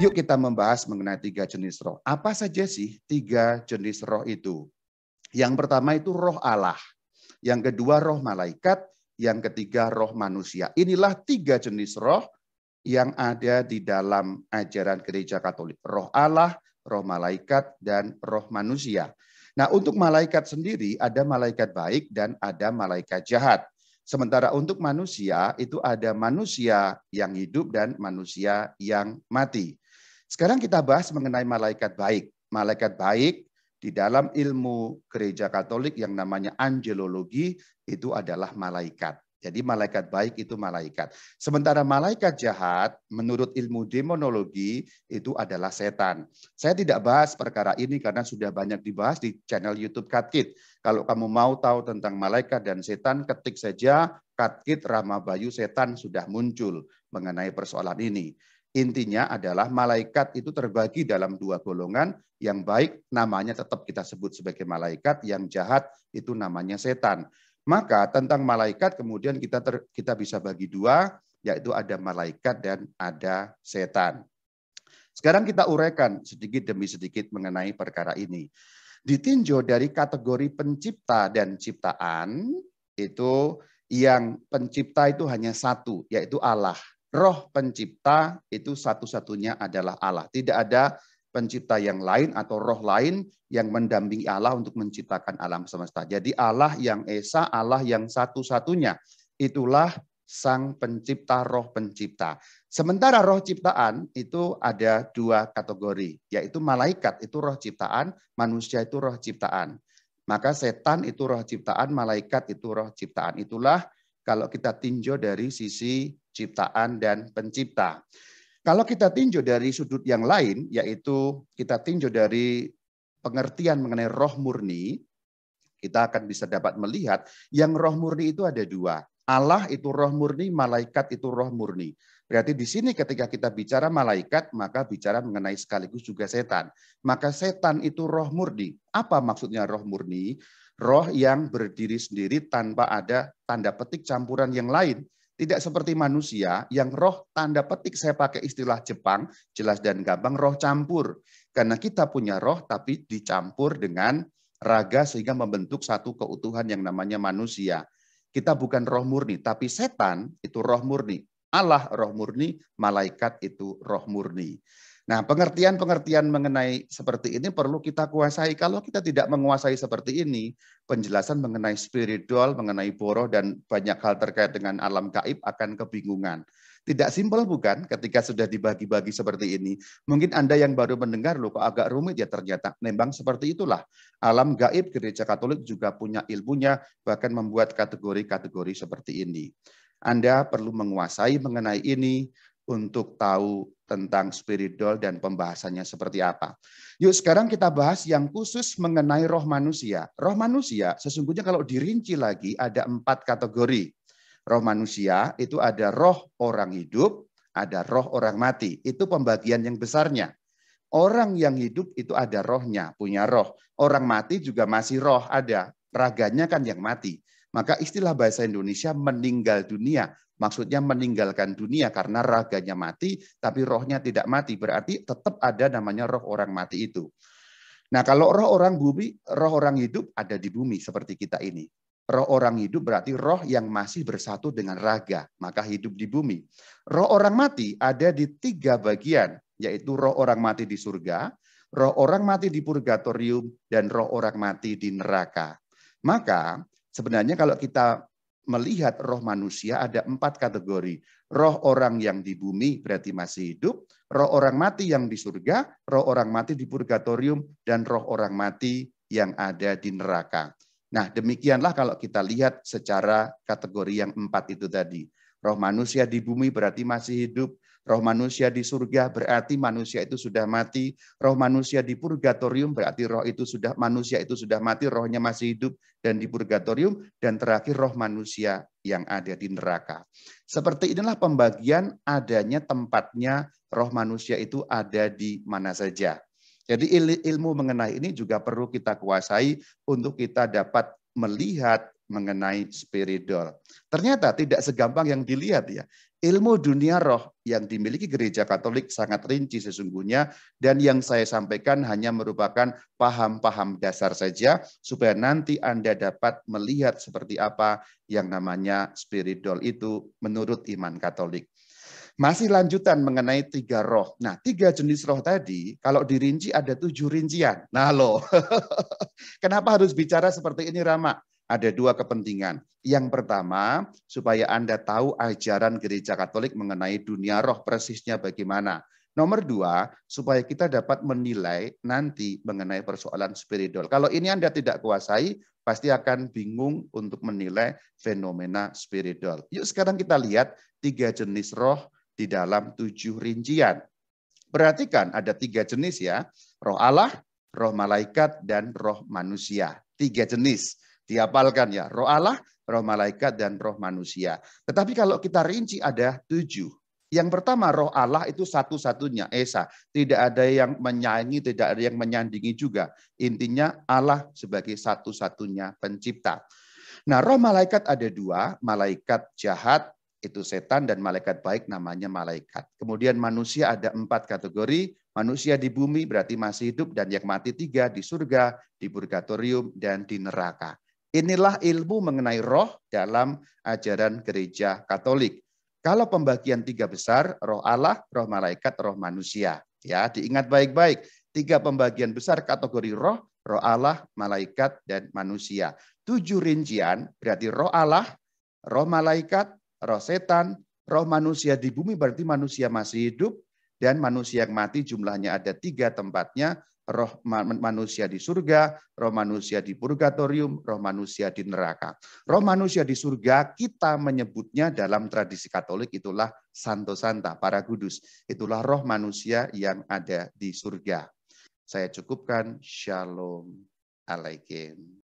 Yuk kita membahas mengenai 3 jenis roh. Apa saja sih 3 jenis roh itu? Yang pertama itu roh Allah. Yang kedua roh malaikat. Yang ketiga roh manusia. Inilah 3 jenis roh yang ada di dalam ajaran Gereja Katolik. Roh Allah, roh malaikat, dan roh manusia. Nah, untuk malaikat sendiri ada malaikat baik dan ada malaikat jahat. Sementara untuk manusia itu ada manusia yang hidup dan manusia yang mati. Sekarang kita bahas mengenai malaikat baik. Malaikat baik di dalam ilmu Gereja Katolik yang namanya angelologi itu adalah malaikat. Jadi malaikat baik itu malaikat. Sementara malaikat jahat menurut ilmu demonologi itu adalah setan. Saya tidak bahas perkara ini karena sudah banyak dibahas di channel YouTube Katkit. Kalau kamu mau tahu tentang malaikat dan setan, ketik saja Katkit Rama Bayu Setan sudah muncul mengenai persoalan ini. Intinya adalah malaikat itu terbagi dalam 2 golongan. Yang baik namanya tetap kita sebut sebagai malaikat, yang jahat itu namanya setan. Maka tentang malaikat kemudian kita bisa bagi 2, yaitu ada malaikat dan ada setan. Sekarang kita uraikan sedikit demi sedikit mengenai perkara ini. Ditinjau dari kategori pencipta dan ciptaan, itu yang pencipta itu hanya satu, yaitu Allah. Roh pencipta itu satu-satunya adalah Allah. Tidak ada pencipta yang lain atau roh lain yang mendampingi Allah untuk menciptakan alam semesta. Jadi Allah yang esa, Allah yang satu-satunya. Itulah sang pencipta, roh pencipta. Sementara roh ciptaan itu ada 2 kategori, yaitu malaikat itu roh ciptaan, manusia itu roh ciptaan. Maka setan itu roh ciptaan, malaikat itu roh ciptaan. Itulah kalau kita tinjau dari sisi ciptaan dan pencipta. Kalau kita tinjau dari sudut yang lain, yaitu kita tinjau dari pengertian mengenai roh murni, kita akan bisa dapat melihat yang roh murni itu ada 2. Allah itu roh murni, malaikat itu roh murni. Berarti di sini ketika kita bicara malaikat, maka bicara mengenai sekaligus juga setan. Maka setan itu roh murni. Apa maksudnya roh murni? Roh yang berdiri sendiri tanpa ada tanda petik campuran yang lain. Tidak seperti manusia yang roh tanda petik, saya pakai istilah Jepang, jelas dan gampang, roh campur. Karena kita punya roh tapi dicampur dengan raga sehingga membentuk satu keutuhan yang namanya manusia. Kita bukan roh murni, tapi setan itu roh murni. Allah roh murni, malaikat itu roh murni. Nah, pengertian-pengertian mengenai seperti ini perlu kita kuasai. Kalau kita tidak menguasai seperti ini, penjelasan mengenai spiritual, mengenai boroh, dan banyak hal terkait dengan alam gaib akan kebingungan. Tidak simpel bukan ketika sudah dibagi-bagi seperti ini. Mungkin Anda yang baru mendengar, loh kok agak rumit ya ternyata. Memang seperti itulah. Alam gaib Gereja Katolik juga punya ilmunya, bahkan membuat kategori-kategori seperti ini. Anda perlu menguasai mengenai ini untuk tahu tentang spiritual dan pembahasannya seperti apa. Yuk sekarang kita bahas yang khusus mengenai roh manusia. Roh manusia sesungguhnya kalau dirinci lagi ada 4 kategori. Roh manusia itu ada roh orang hidup, ada roh orang mati. Itu pembagian yang besarnya. Orang yang hidup itu ada rohnya, punya roh. Orang mati juga masih roh ada. Raganya kan yang mati. Maka istilah bahasa Indonesia meninggal dunia. Maksudnya meninggalkan dunia karena raganya mati, tapi rohnya tidak mati. Berarti tetap ada namanya roh orang mati itu. Nah kalau roh orang bumi, roh orang hidup ada di bumi seperti kita ini. Roh orang hidup berarti roh yang masih bersatu dengan raga, maka hidup di bumi. Roh orang mati ada di 3 bagian, yaitu roh orang mati di surga, roh orang mati di purgatorium, dan roh orang mati di neraka. Maka sebenarnya kalau kita melihat roh manusia ada 4 kategori. Roh orang yang di bumi berarti masih hidup, roh orang mati yang di surga, roh orang mati di purgatorium, dan roh orang mati yang ada di neraka. Nah demikianlah kalau kita lihat secara kategori yang 4 itu tadi. Roh manusia di bumi berarti masih hidup, roh manusia di surga berarti manusia itu sudah mati, roh manusia di purgatorium berarti roh itu sudah manusia itu sudah mati, rohnya masih hidup dan di purgatorium, dan terakhir roh manusia yang ada di neraka. Seperti inilah pembagian adanya tempatnya roh manusia itu ada di mana saja. Jadi ilmu mengenai ini juga perlu kita kuasai untuk kita dapat melihat mengenai spiritual. Ternyata tidak segampang yang dilihat ya. Ilmu dunia roh yang dimiliki gereja Katolik sangat rinci sesungguhnya, dan yang saya sampaikan hanya merupakan paham-paham dasar saja supaya nanti Anda dapat melihat seperti apa yang namanya spiritual itu menurut iman Katolik. Masih lanjutan mengenai 3 roh. Nah, 3 jenis roh tadi, kalau dirinci ada 7 rincian. Nah loh, kenapa harus bicara seperti ini, Rama? Ada 2 kepentingan. Yang pertama, supaya Anda tahu ajaran gereja Katolik mengenai dunia roh persisnya bagaimana. Nomor 2, supaya kita dapat menilai nanti mengenai persoalan spiritual. Kalau ini Anda tidak kuasai, pasti akan bingung untuk menilai fenomena spiritual. Yuk sekarang kita lihat 3 jenis roh di dalam 7 rincian. Perhatikan ada 3 jenis ya, roh Allah, roh malaikat, dan roh manusia. 3 jenis, dihafalkan ya, roh Allah, roh malaikat, dan roh manusia. Tetapi kalau kita rinci ada 7. Yang pertama roh Allah itu satu-satunya, Esa. Tidak ada yang menyaingi, tidak ada yang menyandingi juga. Intinya Allah sebagai satu-satunya pencipta. Nah roh malaikat ada 2, malaikat jahat, itu setan, dan malaikat baik namanya malaikat. Kemudian manusia ada 4 kategori, manusia di bumi berarti masih hidup, dan yang mati 3 di surga, di purgatorium, dan di neraka. Inilah ilmu mengenai roh dalam ajaran gereja Katolik. Kalau pembagian 3 besar, roh Allah, roh malaikat, roh manusia. Ya, diingat baik-baik. 3 pembagian besar kategori roh, roh Allah, malaikat, dan manusia. 7 rincian berarti roh Allah, roh malaikat, roh setan, roh manusia di bumi berarti manusia masih hidup, dan manusia yang mati jumlahnya ada 3 tempatnya, roh manusia di surga, roh manusia di purgatorium, roh manusia di neraka. Roh manusia di surga kita menyebutnya dalam tradisi Katolik itulah Santo Santa, para kudus. Itulah roh manusia yang ada di surga. Saya cukupkan, Shalom Alaikum.